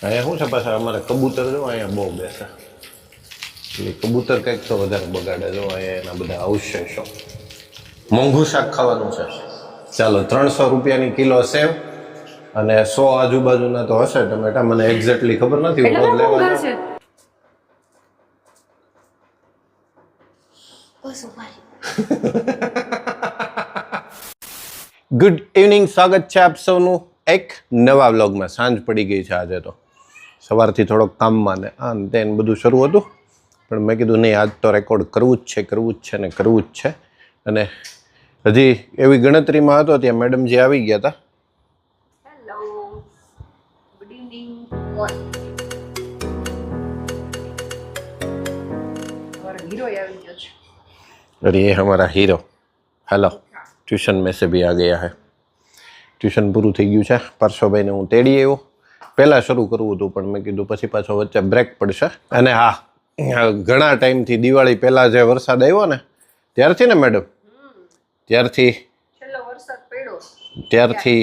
અહીંયા શું છે પાછા અમારે કબૂતર જો અહીંયા બહુ બેસે એટલે કબૂતર કંઈક તો વધારે બગાડે જો અહીંયા એના બધા અવશેષો. મોંઘું શાક ખાવાનું છે. ચાલો 300 રૂપિયાની કિલો સેવ અને 100 આજુબાજુના તો હશે ટમેટા, મને એક્ઝેક્ટલી ખબર નથી. ઉપર લેવા છે. ગુડ ઇવનિંગ, સ્વાગત છે આપ સૌનું એક નવા વ્લોગમાં. સાંજ પડી ગઈ છે આજે તો. સવારથી થોડોક કામમાં ને આ ને તેને બધું શરૂ હતું, પણ મેં કીધું નહીં, આજ તો રેકોર્ડ કરવું જ છે ને કરવું જ છે. અને હજી એવી ગણતરીમાં હતો ત્યાં મેડમજી આવી ગયા હતા. Hello, good evening. हमारा हीरो આવી ગયો છે. अरे ये हमारा हीरो. हेलो, ट्यूशन में से भी आ गया है. ટ્યુશન પૂરું થઈ ગયું છે. પરસોભાઈને હું તેડી આવ્યો. પહેલાં શરૂ કરવું હતું પણ મેં કીધું પછી પાછો વચ્ચે બ્રેક પડશે. અને હા, ઘણા ટાઈમથી દિવાળી પહેલાં જે વરસાદ આવ્યો ને ત્યારથી ને મેડમ, ત્યારથી છેલ્લો વરસાદ પડ્યો ત્યારથી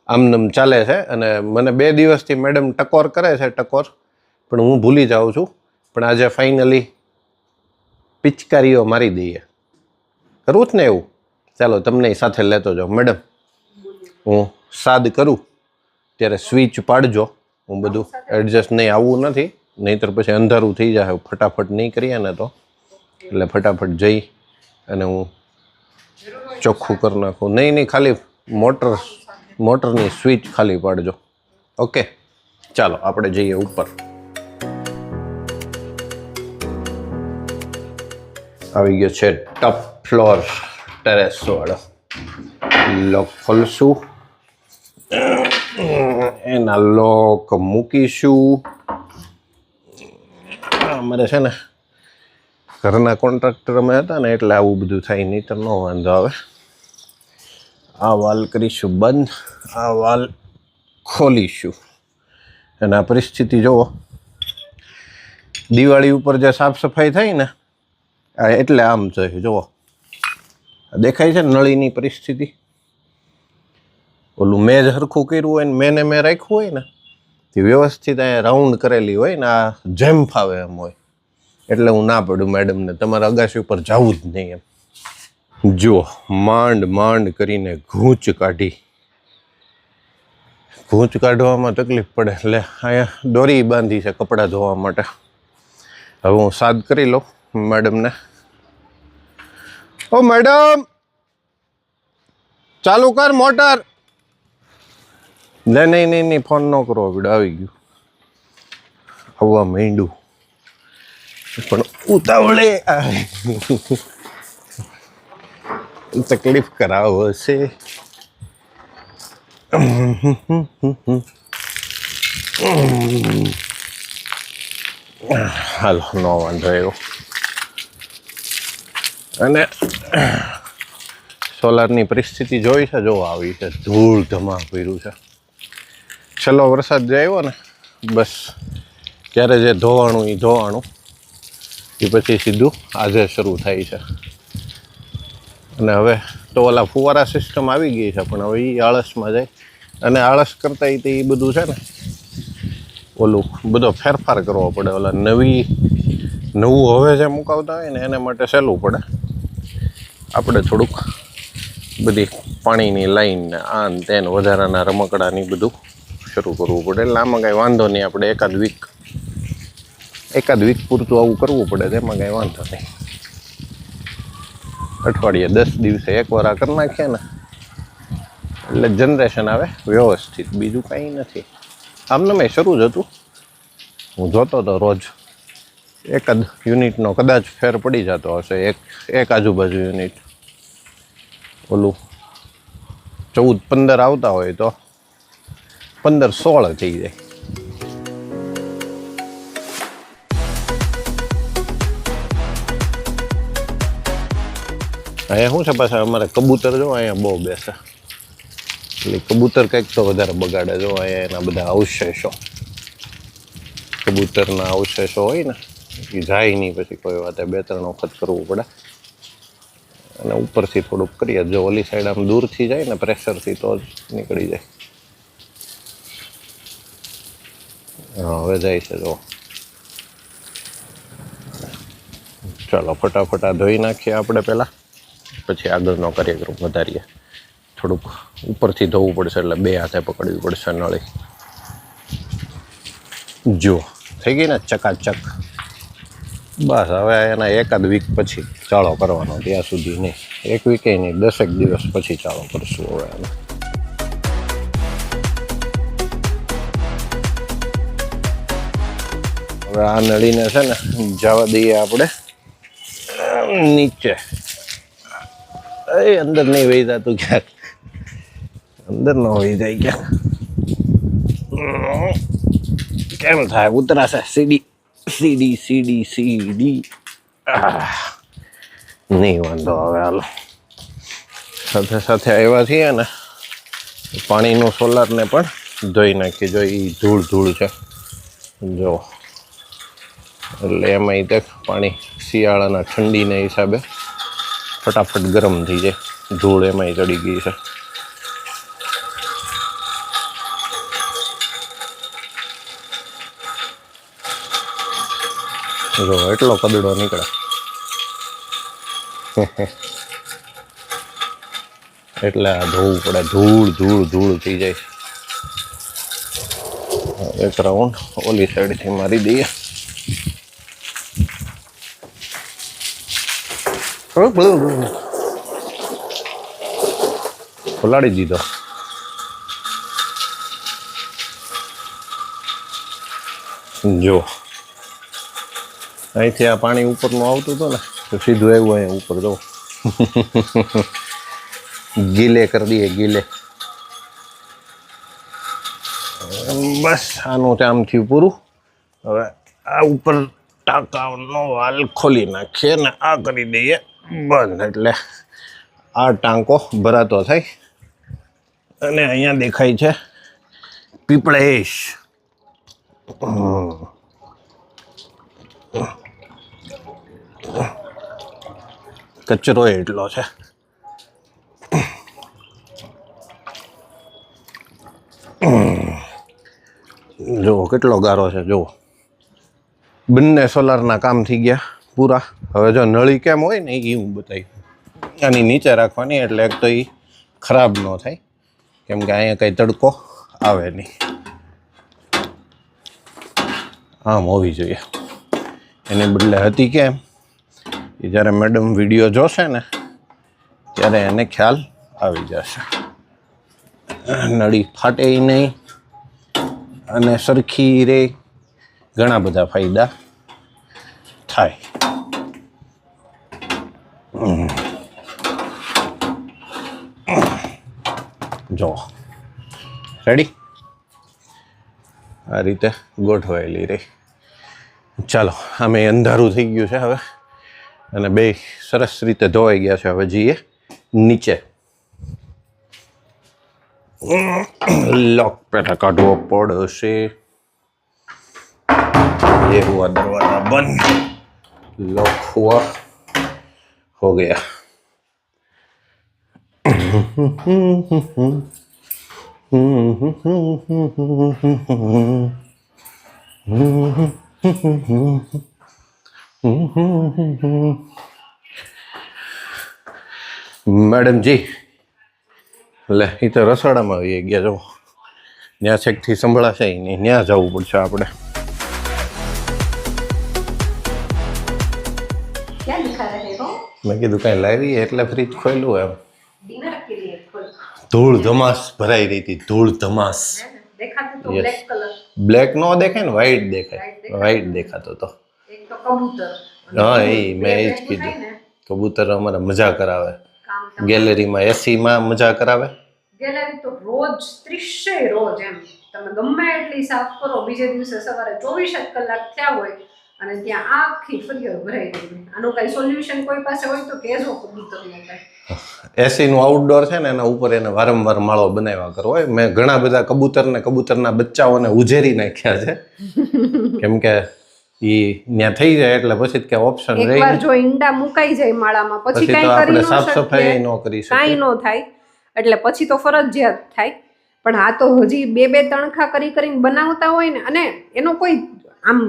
આમનમ ચાલે છે. અને મને 2 દિવસથી મેડમ ટકોર કરે છે, ટકોર, પણ હું ભૂલી જાઉં છું. પણ આજે ફાઇનલી પિચકારીઓ મારી દઈએ. કરવું જ ને એવું? ચાલો તમને સાથે લેતો જાઉં. મેડમ, હું સાદ કરું ત્યારે સ્વિચ પાડજો. હું બધું એડજસ્ટ નહીં, આવવું નથી, નહીંતર પછી અંધારું થઈ જાય. ફટાફટ નહીં કરીએ ને તો, એટલે ફટાફટ જઈ અને હું ચોખ્ખું કરી નાખું. નહીં, ખાલી મોટરની સ્વિચ ખાલી પાડજો. ઓકે, ચાલો આપણે જઈએ ઉપર. આવી ગયો છે ટોપ ફ્લોર, ટેરેસ વાળો. લોક ખોલશું, એના લોક મૂકીશું. અમારે છે ને ઘરના કોન્ટ્રાક્ટર અમે હતા ને એટલે આવું બધું થાય, નહીં તો ન વાંધો આવે. આ વાલ કરીશું બંધ, આ વાલ ખોલીશું. અને આ પરિસ્થિતિ જુઓ, દિવાળી ઉપર જે સાફ સફાઈ થાય ને એટલે આમ છે. જુઓ, દેખાય છે નળીની પરિસ્થિતિ. ઓલું મેં જ હરખું કર્યું હોય ને મેં રાખ્યું હોય ને તે વ્યવસ્થિત અહીંયા રાઉન્ડ કરેલી હોય ને આ જેમ ફાવે એમ હોય, એટલે હું ના પડું મેડમને તમારે અગાશી ઉપર જવું જ નહીં એમ. જુઓ, માંડ કરીને ઘૂંચ કાઢવામાં તકલીફ પડે એટલે અહીંયા દોરી બાંધી છે કપડાં ધોવા માટે. હવે હું સાદ કરી લઉં મેડમને. ઓ મેડમ, ચાલુ કર મોટર. નહીં, ફોન ન કરો, વિડીયો આવી ગયું. આવવા માંડ્યું પણ ઉતાવળે તકલીફ કરાવો છે. હાલો, ન વાંધો એવો. અને સોલારની પરિસ્થિતિ જોઈ છે, જો આવી છે, ધૂળ ધમાક કર્યું છે. છેલ્લો વરસાદ જે આવ્યો ને બસ ત્યારે જે ધોવાણું એ પછી સીધું આજે શરૂ થાય છે. અને હવે તો ઓલા ફુવારા સિસ્ટમ આવી ગઈ છે, પણ હવે એ આળસમાં જાય. અને આળસ કરતાં એ બધું છે ને ઓલું બધો ફેરફાર કરવો પડે. ઓલા નવું હવે જે મુકાવતા હોય ને એના માટે સહેલું પડે. આપણે થોડુંક બધી પાણીની લાઈન ને આ ને તેને વધારાના રમકડાની બધું શરૂ કરવું પડે. એટલે આમાં કાંઈ વાંધો નહીં. આપણે એકાદ વીક પૂરતું આવું કરવું પડે, તેમાં કાંઈ વાંધો નહીં. અઠવાડિયે 10 દિવસે એકવાર આ કરી નાખીએ ને એટલે જનરેશન આવે વ્યવસ્થિત, બીજું કાંઈ નથી. આમને મેં શરૂ જ હતું, હું જોતો હતો રોજ. એકાદ યુનિટનો કદાચ ફેર પડી જતો હશે, એક આજુબાજુ યુનિટ. ઓલું 14-15 આવતા હોય તો 15-16 થઈ જાય. અહીંયા શું છે પાછા અમારે કબૂતર જો અહીંયા બહુ બેસે એટલે કબૂતર કંઈક તો વધારે બગાડે. જો અહીંયા એના બધા અવશેષો, કબૂતરના અવશેષો હોય ને એ જાય નહીં પછી કોઈ વાતે. 2-3 વખત કરવું પડે. અને ઉપરથી થોડુંક કરીએ. જો ઓલી સાઈડ આમ દૂરથી જાય ને પ્રેશરથી તો જ નીકળી જાય. હવે જાય છે જો. ચાલો ફટાફટ આ ધોઈ નાખીએ આપણે પહેલાં, પછી આગળનો કાર્યક્રમ વધારીએ. થોડુંક ઉપરથી ધોવું પડશે એટલે 2 હાથે પકડવી પડશે નળી. જો થઈ ગઈ ને ચકાચક. બસ હવે એના એકાદ વીક પછી ચાળો કરવાનો, ત્યાં સુધી નહીં. 1 વીકે નહીં, 10 દિવસ પછી ચાળો કરશું હવે એને. હવે આ નળીને છે ને જવા દઈએ આપણે નીચે. એ અંદર નહીં વહી જતું ક્યાંક, અંદર ન વહી જાય ક્યાંક. કેમ થાય ઉતરાશે? સીડી સીડી સીડી સીડી. નહીં વાંધો હવે હાલો. સાથે સાથે આવ્યા છીએ ને પાણીનું સોલારને પણ ધોઈ નાખીએ. જો એ ધૂળ છે જો, એટલે એમાં તે પાણી શિયાળાના ઠંડીના હિસાબે ફટાફટ ગરમ થઈ જાય. ધૂળ એમાંય ચડી ગઈ છે. જો એટલો કદડો નીકળે. એટલે આ ધોવું પડે. ધૂળ થઈ જાય. એક રાઉન્ડ ઓલી સાઈડથી મારી દઈએ. ખોલાડી દીધો. જો અહીંથી આ પાણી ઉપરનું આવતું હતું ને તો સીધું આવ્યું અહીંયા ઉપર. જો ગીલે કરી દઈએ, ગીલે. બસ આનું આમ થયું પૂરું. હવે આ ઉપર ટાંકાનો વાલ ખોલી નાખીએ ને આ કરી દઈએ બંધ, એટલે આ ટાંકો ભરાતો થાય. અને અહીંયા દેખાય છે પીપળેશ. કચરો એટલો છે. જુઓ કેટલો ગારો છે. જુઓ બંને સોલારના કામ થઈ ગયા પૂરા. હવે જો નળી કેમ હોય ને એ હું બતાવી. આની નીચે રાખવાની, એટલે એક તો એ ખરાબ ન થાય, કેમ કે અહીંયા કંઈ તડકો આવે નહીં. આમ હોવી જોઈએ. એને બદલે હતી કેમ, એ જ્યારે મેડમ વિડીયો જોશે ને ત્યારે એને ખ્યાલ આવી જશે. નળી ફાટે નહીં અને સરખી રે. ઘણા બધા ફાયદા થાય. જો રેડી આ રીતે ગોઠવાયેલી રહી. ચાલો આમે અંધારું થઈ ગયું છે હવે, અને બે સરસ રીતે ધોવાઈ ગયા છે. હવે જઈએ નીચે. लॉक पहला काटવો પડશે. ये हुआ दरवाजा बंद, लॉक हुआ, हो गया. मैडम जी લે એ તો રસોડામાં આવી ગયા. જો ત્યાં છેકથી સંભળાશે નહીં, ત્યાં જવું પડશે આપણે. क्या दिखा रहे हो? મેં કીધું કાંઈ લાવી એટલે ફ્રીજ ખોલ્યું એમ. डिनर के लिए खोल. ધૂળ ધમાસ ભરાઈ રહી હતી. ધૂળ ધમાસ. देखा तो Yes. Black colour. બ્લેક નો દેખાય ને, વ્હાઈટ દેખાય. વ્હાઈટ દેખાતો તો. एक तो कबूतर. હા એ મેં એ જ કીધું. કબૂતર અમારે મજા કરાવે. ગેલેરીમાં એસીમાં મજા કરાવે. ગેલેરી તો રોજ 30 રોજ એમ તમે ગમે એટલી સાફ કરો, બીજે દિવસે સવારે 24 કલાક થયા હોય અને ત્યાં આખી ફરિયાદ ભરાઈ ગઈ. આનું કઈ સોલ્યુશન કોઈ પાસે હોય તો કહેજો. કબૂતરનો કઈ એસીનું આઉટડોર છે ને એના ઉપર એને વારંવાર માળો બનાવ્યા કરવો હોય. મેં ઘણા બધા કબૂતરને કબૂતરના બચ્ચાઓને ઉજેરી નાખ્યા છે, કેમ કે ઈ ત્યાં થઈ જાય એટલે પછી કે ઓપ્શન રહે. એકવાર જો ઈંડા મુકાઈ જાય માળામાં પછી તો કાઈ આપણે કરી ન સાફ શકીએ, સફાઈ ન કરી શકીએ. કાઈ ન થાય. એટલે પછી તો ફરજિયાત થાય પણ આ તો હજી બે તણખા કરીને બનાવતા હોય ને, અને એનો કોઈ આમ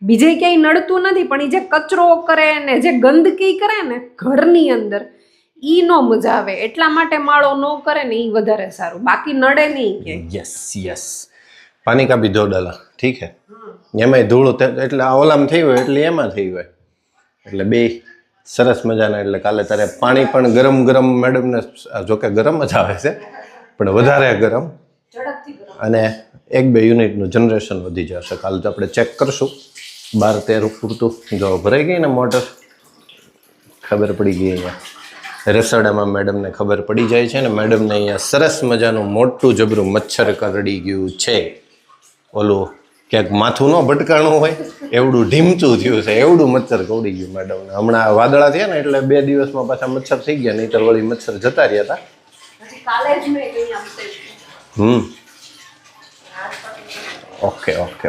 બીજે ક્યાંય નડતું નથી, પણ એ જે કચરો કરે ને જે ગંદકી કરે ને ઘરની અંદર, ઈ નો મજા આવે. એટલા માટે માળો ન કરે ને ઈ વધારે સારું, બાકી નડે નહીં કે. યસ યસ, પાણી કા ભી દો ડાલા, ઠીક હે. એમાંય ધૂળ એટલે આ ઓલામ થઈ હોય એટલે એમાં થઈ હોય, એટલે બે સરસ મજાના. એટલે કાલે તારે પાણી પણ ગરમ ગરમ મેડમને, જોકે ગરમ જ આવે છે પણ વધારે ગરમ, અને 1-2 યુનિટનું જનરેશન વધી જશે. કાલે તો આપણે ચેક કરશું 12-13 પૂરતું. જો ભરાઈ ગઈ ને મોટર, ખબર પડી ગઈ. અહીંયા રસોડામાં મેડમને ખબર પડી જાય છે ને, મેડમને અહીંયા સરસ મજાનું મોટું જબરું મચ્છર કરડી ગયું છે. ઓલું ક્યાંક માથું ન ભટકાણું હોય એવડું ઢીમચું થયું છે, એવડું મચ્છર કવડી ગયું મેડમને. હમણાં વાદળા થયા ને એટલે 2 દિવસમાં પાછા મચ્છર થઈ ગયા, નહીંતર વળી મચ્છર જતા રહ્યા હતા.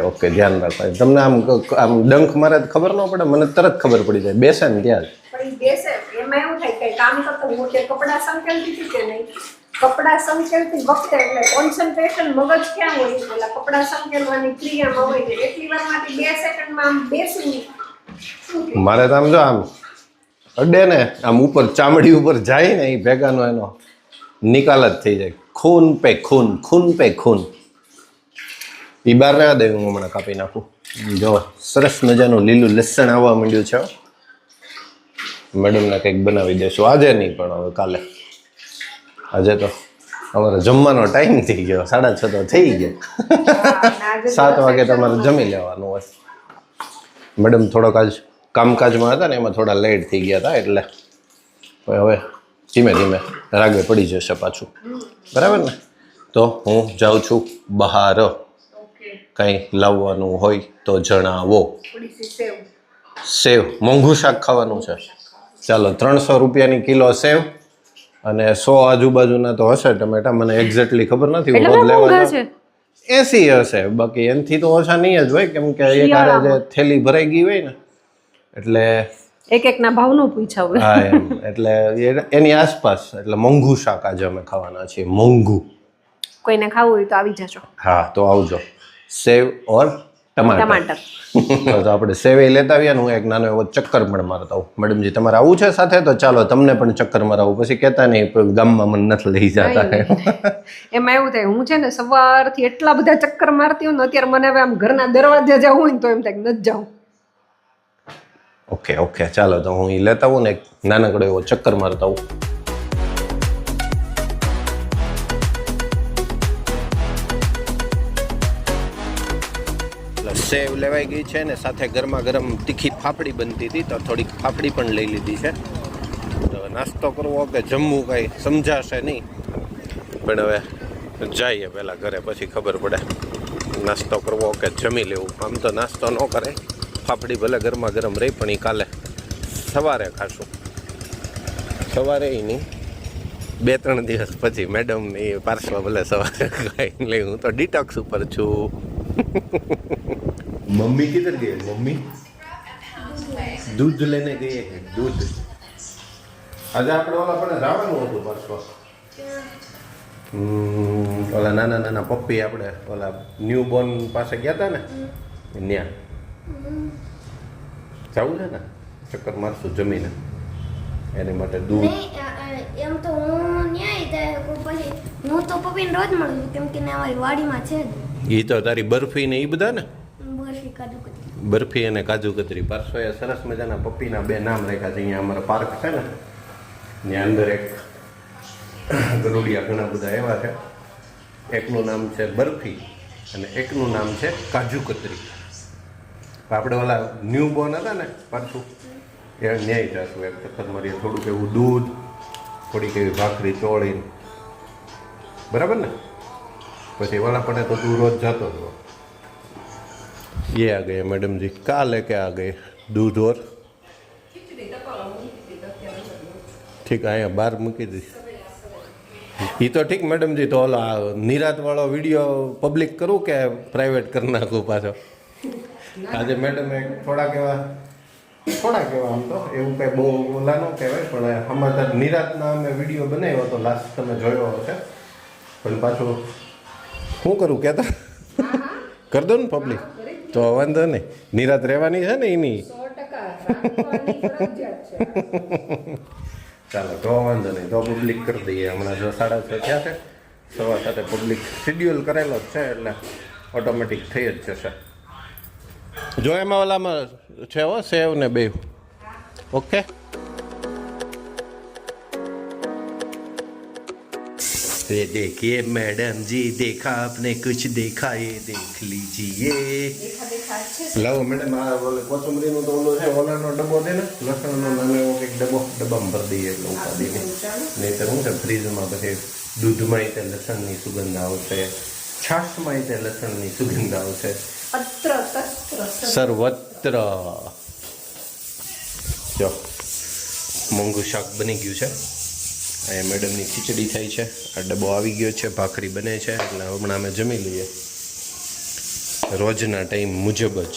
ઓકે, ધ્યાન રાખવા. તમને આમ ડંખ મારે ખબર ન પડે, મને તરત ખબર પડી જાય, બેસે ને ત્યાં જ. એમાં એવું થાય કે કામ કરતો હું કે કપડા સંકેલતી હતી કે નહીં, કપડા સંકેલતી વખતે એટલે કોન્સન્ટ્રેશન મગજ ક્યાં હોય, એટલે કપડા સંકેલવાની ક્રિયામાં હોય ને એટલી વારમાંથી 2 સેકન્ડમાં આમ બેસી મારે તો આમ જો આમ અડે ને આમ ઉપર ચામડી ઉપર જાય ને એ ભેગાનો એનો નિકાલ જ થઈ જાય. ખૂન પે ખૂન, ખૂન પે ખૂન. એ બહાર ના દે, હું હમણાં કાપી નાખું. જો સરસ મજાનું લીલું લસણ આવવા માંડ્યું છે. મેડમને કંઈક બનાવી દઈશું, આજે નહીં પણ હવે કાલે. આજે તો અમારે જમવાનો ટાઈમ થઈ ગયો, 6:30 તો થઈ ગયા. 7 વાગે તમારે જમી લેવાનું હોય. મેડમ થોડોક આજ કામકાજમાં હતા ને, એમાં થોડા લેટ થઈ ગયા હતા, એટલે હવે ધીમે ધીમે રાગે પડી જશે પાછું. બરાબર ને? તો હું જાઉં છું બહાર. કંઈ લાવવાનું હોય તો જણાવો. સેવ, મોંઘું શાક ખાવાનું છે. ચાલો, 300 રૂપિયાની કિલો સેવ અને 100 આજુબાજુના તો હશે ટમેટા, મને એક્ઝેક્ટલી ખબર નથી. હું રોજ લેવા 80 હશે, બાકી એનાથી તો ઓછા નહીં જ હોય, કેમ કે એક હારે જે થેલી ભરાઈ ગઈ હોય ને, એટલે એક ના ભાવનું પૂછ્યા હોય. હા એમ, એટલે એની આસપાસ. એટલે મોંઘું શાક આજે અમે ખાવાના છીએ, મોંઘું. કોઈને ખાવું હોય તો આવી જજો. હા, તો આવજો. સેવ ઓર ટમાટર. તો આપણે સેવે લેતા આવીએ ને, હું એક નાનો એવો ચક્કર પણ મારતા આવું. મેડમજી તમારે આવું છે સાથે? તો ચાલો તમને પણ ચક્કર મરાવું, પછી કહેતા નહીં ગામમાં મને નથી લઈ જતા. એમાં એવું થાય, હું છે ને સવારથી એટલા બધા ચક્કર મારતી હોઉં ને, અત્યારે મને હવે આમ ઘરના દરવાજે જવું હોય ને તો એમ થાય નથી જાઉં. ઓકે, ચાલો તો હું એ લેતા આવું ને, એક નાનકડો એવો ચક્કર મારતા આવું. સેવ લેવાઈ ગઈ છે ને, સાથે ગરમા ગરમ તીખી ફાફડી બનતી હતી, તો થોડીક ફાફડી પણ લઈ લીધી છે. તો નાસ્તો કરવો કે જમવું કાંઈ સમજાશે નહીં, પણ હવે જઈએ પહેલાં ઘરે, પછી ખબર પડે નાસ્તો કરવો કે જમી લેવું. આમ તો નાસ્તો ન કરે, ફાફડી ભલે ગરમા ગરમ રહી, પણ એ કાલે સવારે ખાશું. સવારે નહીં, 2-3 દિવસ પછી મેડમની પાર્સવા ભલે સવારે ખાઈ લઈ. હું તો ડિટોક્સ ઉપર છું. मम्मी किधर गए? मम्मी दूध लेने गए हैं. दूध આજે આપણે ઓલા પણ રાવણનું હતું પાછો. ઓલા નાના પપ્પી આપણે ઓલા ન્યૂ બોર્ન પાસે ગયા હતા ને, ત્યાં જવું છે ને, ચક્કર મારશું જમીને. એની માટે દૂધ. એમ તો હું ન્યાય પછી હું તો પપ્પીને રોજ મળું છું, કેમ કે અમારી વાડીમાં છે જ. એ તો તારી બરફી ને એ બધા ને, બરફી કાજુ કતરી. બરફી અને કાજુ કતરી. પાર્સોએ સરસ મજાના પપ્પીના 2 નામ રાખ્યા છે. અહીંયા અમારા પાર્ક છે ને, ત્યાં અંદર એક ગરુડિયા ઘણા બધા એવા છે. એકનું નામ છે બરફી અને એકનું નામ છે કાજુ કતરી. આપણે ઓલા ન્યૂ બોર્ન હતા ને પાછું, એ ન્યાય જશું. એક વખત મારી થોડુંક એવું દૂધ, થોડીક એવી ભાખરી ચોળીને, બરાબર ને? પછી वाला पड़े तो तू रोज जाता हो. ये आ गए मैडम जी, क्या लेके आ गए? दूध और ठीक है, यहाँ बाहर મૂકી दी. ये तो ठीक मैडम जी. तो ओला निरात वाला वीडियो पब्लिक करूँ કે પ્રાઇવેટ કરી નાખું પાછો? આજે મેડમ એક થોડા કેવા આમ તો એવું કંઈ બહુ ઓલા ન કહેવાય, પણ અમારે નિરાતના અમે વિડીયો બનાવ્યો હતો, લાસ્ટ તમે જોયો હશે. પણ પાછું શું કરું કહેતો કર દો ને પબ્લિક તો વાંધો નહીં. નિરાત રહેવાની છે ને એની. 100% ચાલો તો વાંધો નહીં, તો પબ્લિક કરી દઈએ. હમણાં જો 6:30 થયા છે, 7:15 પબ્લિક શેડ્યુલ કરેલો જ છે એટલે ઓટોમેટિક થઈ જ જશે. જો એમાં ઓલામાં છે હો સેવ ને બે. ઓકે ये देखिए मैडम जी, देखा आपने कुछ देखा, ये देख लीजिए. लाओ मैडम આ ઓલે કોથમરીનો તો ઓલો છે, ઓલાનો ડબ્બો દે ને, લસણનો નાનો એવો કંઈક ડબ્બામાં ભરી દઈએ એટલે ઉપાડીને. નહીં તો શું છે ફ્રીજમાં પછી દૂધમાં તે લસણની સુગંધ આવશે, છાશમાં તે લસણની સુગંધ આવશે, સર્વત્ર. જો મોંઘું શાક બની ગયું છે. અહીંયા મેડમની ખીચડી થાય છે, આ ડબ્બો આવી ગયો છે, ભાખરી બને છે એટલે હમણાં અમે જમી લઈએ રોજના ટાઈમ મુજબ જ.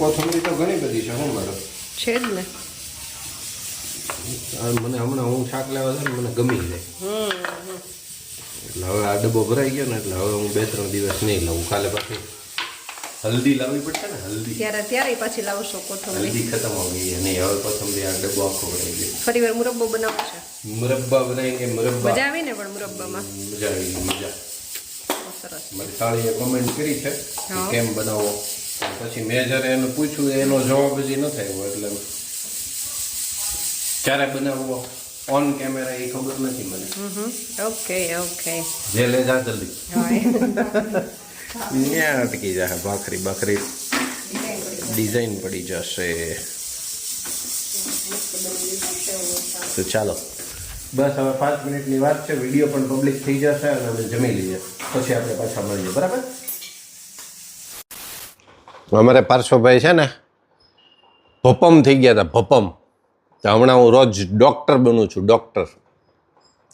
કોથમરી તો ઘણી બધી છે. શું મારો છે જ ને. મને હમણાં હું શાક લેવા છે ને મને ગમી જાય એટલે હવે આ ડબ્બો ભરાઈ ગયો ને એટલે હવે હું 2-3 દિવસ નહીં લઉં. કાલે પાછી હલ્દી લાવવી પડશે ને, હલ્દી ત્યારે પાછી લાવશો કોથમરી. હલ્દી ખતમ હો ગઈ અને હવે કોથમરી આ ડબ્બો આખો ભરાઈ ગયો. ફરી વાર મુરબ્બો બનાવવો છે. મુરબ્બા બનાવીને મુરબ્બા મજા આવી ને પણ મુરબ્બામાં મજા આવી મજા. સરસ. મારી સાળીએ કમેન્ટ કરી છે કે હા. કેમ બનાવો, પછી મેં જ્યારે એને પૂછ્યું એનો જવાબ હજી ન થયો એટલે ક્યારે બનાવવો ઓન કેમેરા એ ખબર નથી મને. Okay okay. જે લે જા જલ્દી ત્યાં અટકી જશે. ભાખરી બાખરી ડિઝાઇન પડી જશે. તો ચાલો બસ હવે 5 મિનિટની વાત છે, વિડીયો પણ પબ્લિક થઈ જશે અને અમે જમી લઈએ પછી આપણે પાછા મળીએ. બરાબર. અમારે પાર્શ્વભાઈ છે ને ભપમ થઈ ગયા હતા, ભપમ. તો હમણાં હું રોજ ડૉક્ટર બનું છું, ડૉક્ટર.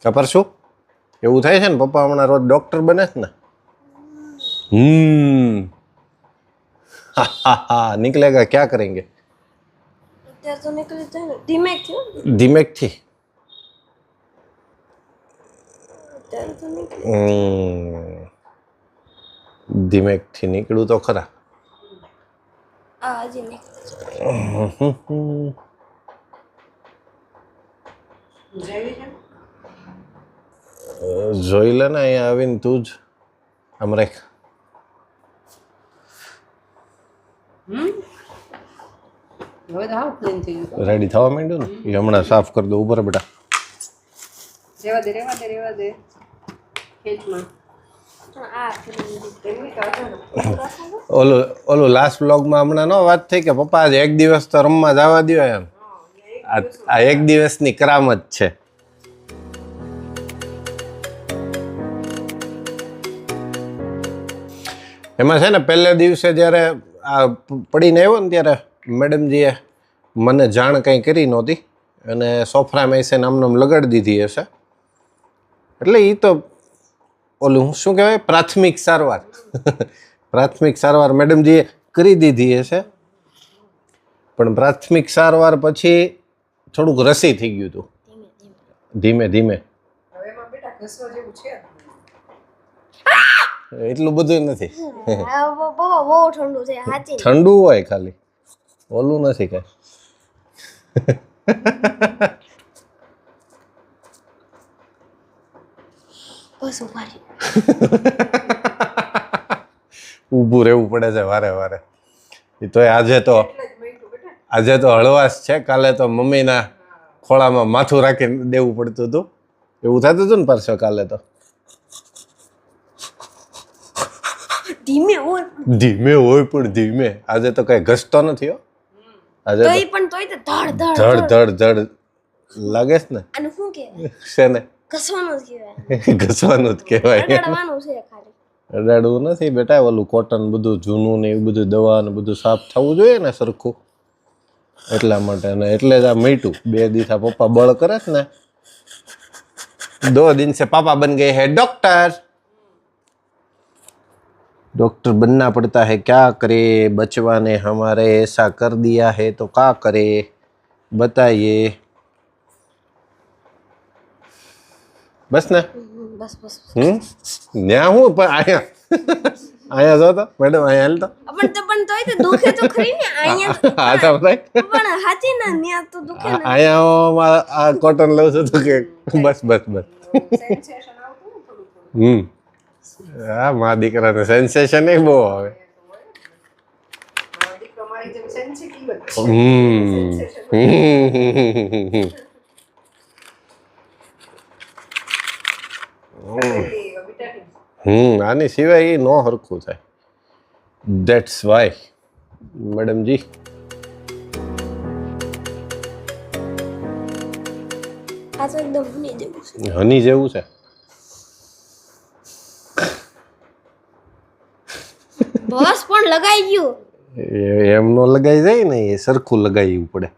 ખબર શું એવું થાય છે ને, પપ્પા હમણાં રોજ ડૉક્ટર બને છે ને. હા निकलेगा क्या करेंगे. અત્યારે તો નીકળી જાય ને ધીમેકથી. ધીમેકથી. અત્યારે તો નીકળી ધીમેકથી નીકળું તો ખરા. હજી નીકળી જોઈ લે ને અહીંયા આવીને તું જ આમ રાખ. હવે તો હાવ ક્લીન થઈ ગયું. રેડી થવા માંડ્યું ને એ હમણાં સાફ કરી દો. ઉપર બેટા રેવા દે. ખેંચમાં. ઓલું લાસ્ટ બ્લોગમાં હમણાં નો વાત થઈ કે પપ્પા આજે એક દિવસ તો રમવા જવા દો એમ. આ એક દિવસની કરામત છે. એમાં છે ને પહેલે દિવસે જ્યારે આ પડીને આવ્યો ને ત્યારે મેડમજીએ મને જાણ કંઈ કરી નહોતી અને સોફરામાં એસે નામ લગાડી દીધી હશે. એટલે એ તો ઓલું શું કહેવાય પ્રાથમિક સારવાર પ્રાથમિક સારવાર મેડમજીએ કરી દીધી હશે. પણ પ્રાથમિક સારવાર પછી થોડુંક રસી થઈ ગયું હતું ધીમે ધીમે. હવે એમાં બેટા ઘસવા જેવું છે. એટલું બધું નથી. બહુ ઠંડુ છે સાચી. ઠંડુ હોય ખાલી, ઓલું નથી કઈ. બસ ઉભારી ઊભું રહેવું પડે છે વારે વારે. એ તો આજે તો હળવાશ છે, કાલે તો મમ્મીના ખોળામાં માથું રાખીને દેવું પડતું હતું. એવું થતું હતું ને પાછો કાલે તો. ધીમે હોય પણ ધીમે. આજે તો કઈ ઘસતો નથી હો. આજે તોય પણ તોય તો ધડ ધડ ધડ ધડ લાગે છે ને. અને શું કહેવાય શેને ઘસવાનું જ કહેવાય. ઘસવાનું જ કહેવાય. અડાડવાનું છે ખાલી. અડાડવું નથી બેટા. ઓલું કોટન બધું જૂનું ને એવું બધું દવા ને બધું સાફ થવું જોઈએ ને સરખું. એટલા માટે ને એટલે જ આ મીઠું 2 દિવસ પપ્પા બળ કરે છે ને. 2 दिन से पापा बन गए हैं डॉक्टर. डॉक्टर बनना पड़ता है, क्या करे. बचवा ने हमारे ऐसा कर दिया है तो क्या करे. बताइए बस ने બસ બસ ન્યા હું પણ અહીંયા જો તો મેડમ અહીંયા હાલ તો પણ તોય તો દુખે તો ખરી ને અહીંયા હા તો ભાઈ પણ હાચી ના ન્યા તો દુખે ને અહીંયા આ કોટન લઉં છું તો કે બસ બસ બસ સેન્સેશન આવતું ને થોડું થોડું. હા મા દીકરાને સેન્સેશન એ બહુ આવે મારો દીકરો મારી જેમ સેન્સિટિવ જ છે. આની સિવાય એ નો હરખું થાય ધેટ્સ વાય મેડમજી આ તો એકદમ હની જેવું છે હની જેવું છે બસ પણ લગાઈ ગયું એમ નો લગાઈ જાય ને એ સરખું લગાવવું પડે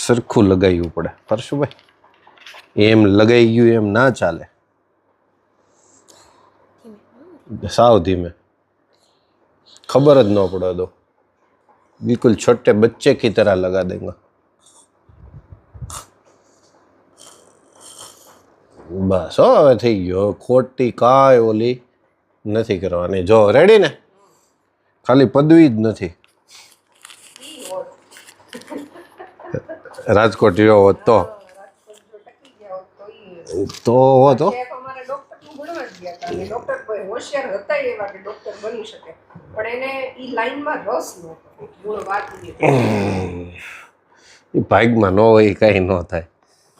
સરખું લગાવવું પડે પરશુભાઈ એમ લગાઈ ગયું એમ ના ચાલે સાવ ધીમે खबर જ ન પડે દો बिल्कुल छोटे बच्चे की तरह लगा देंगे बस हो હવે થઈ ગયો ખોટી કાંઈ ઓલી નથી કરવાની જો રેડી ને ખાલી પદવી જ નથી રાજકોટ રહ્યો હોત તો હોત હો એક અમારા ડોક્ટરનું ભણવા જ ગયા હતા અને ડોક્ટર કોઈ હોશિયાર હતા એવા કે ડોક્ટર બની શકે પણ એને ઈ લાઈનમાં રસ નહોતો મૂળ વાત એ હતી. એ ભાગમાં ન હોય એ કાંઈ ન થાય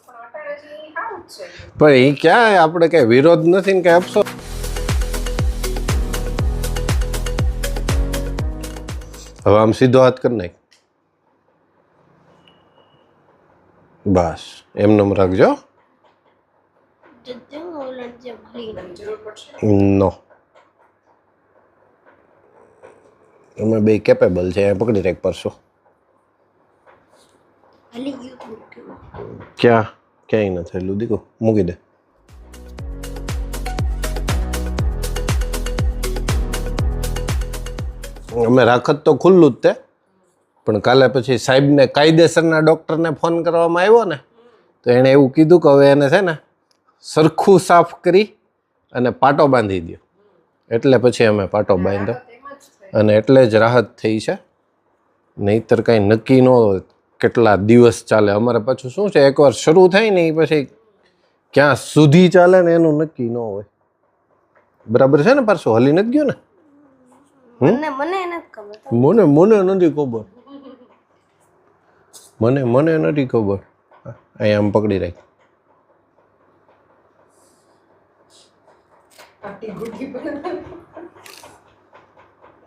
પણ અટાણે જે ઈ હાવ જ છે. પણ એ ક્યાં આપણે કઈ વિરોધ નથી ને કઈ અફસોસ હવે આમ સીધો હાથ કરી નાખ બસ એમનેમ રાખજો જરૂર પડશે. નો અમે બે કેપેબલ છે પકડી રાખ પરસો હલી ગયું ક્યાં ક્યાંય ન થયેલું દીકો મૂકી દે અમે રાખત તો ખુલ્લું જ તે પણ કાલે પછી સાહેબને કાયદેસરના ડૉક્ટરને ફોન કરવામાં આવ્યો ને તો એણે એવું કીધું કે હવે એને છે ને સરખું સાફ કરી અને પાટો બાંધી દો એટલે પછી અમે પાટો બાંધ્યો અને એટલે જ રાહત થઈ છે નહીંતર કાંઈ નક્કી ન હોય કેટલા દિવસ ચાલે અમારે પાછું શું છે એકવાર શરૂ થાય ને એ પછી ક્યાં સુધી ચાલે ને એનું નક્કી ન હોય બરાબર છે ને પાછું હલી નથી ગયો ને મને નથી ખબર મને નથી ખબર મને નથી ખબર અહીંયા આમ પકડી રાખ આટલી ગુડ્ડી પણ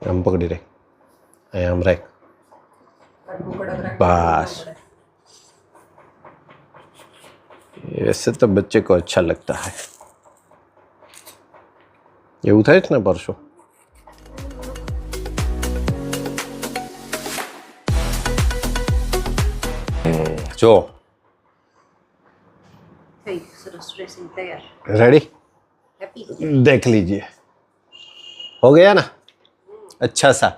આમ પકડી રાખ અહીંયા આમ રાખ આટલું કડક રાખવું बस ऐसे तो बच्चे को अच्छा लगता है એવું થાય છે ને પરસો જો થઈ સરસ ડ્રેસિંગ તૈયાર. रेडी હેપી देख लीजिए हो गया ना अच्छा सा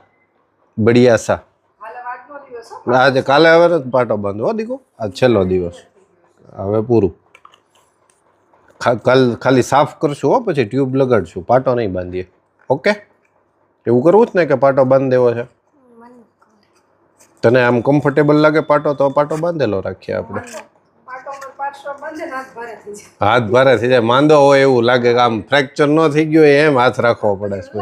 बढ़िया सा હાલ વાતનો દિવસ હો. આજે કાલે હવે નથી પાટો બાંધવો દીકો આજ છેલ્લો દિવસ હવે પૂરું ખાલી સાફ કરશું હો પછી ટ્યુબ લગાડશું પાટો નહીં બાંધીએ ઓકે એવું કરવું જ ને કે પાટો બાંધી દેવો છે તને આમ કમ્ફર્ટેબલ લાગે પાટો તો પાટો બાંધેલો રાખીએ આપણે પાટોમાં પાછો બંધે ને હાથ ભારે થઈ જાય. હાથ ભારે થઈ જાય માંદો હોય એવું લાગે કે આમ ફ્રેક્ચર ન થઈ ગયો હોય એમ હાથ રાખવો પડે છે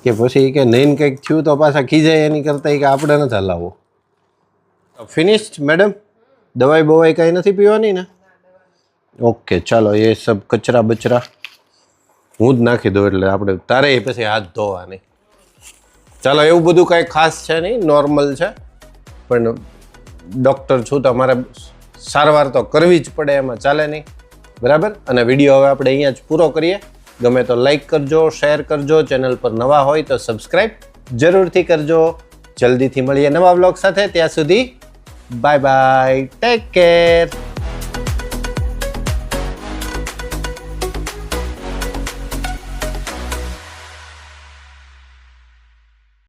કે પછી કે નહીં કંઈક થયું તો પાછા ખીજાય એની કરતા કે આપણે નથી હલાવવો ફિનિશ્ડ મેડમ દવાઈ બવાઈ કાંઈ નથી પીવાની ને ઓકે ચાલો એ સબ કચરા બચરા હું જ નાખી દઉં એટલે આપણે તારે પછી હાથ ધોવાની ચાલો એવું બધું કાંઈ ખાસ છે નહીં નોર્મલ છે પણ ડૉક્ટર છું તો અમારે સારવાર તો કરવી જ પડે એમાં ચાલે નહીં બરાબર અને વિડીયો હવે આપણે અહીંયા જ પૂરો કરીએ ગમે તો લાઈક કરજો શેર કરજો ચેનલ પર નવા હોય તો સબસ્ક્રાઈબ જરૂરથી કરજો જલ્દીથી મળીએ નવા બ્લોગ સાથે ત્યાં સુધી બાય બાય ટેક કેર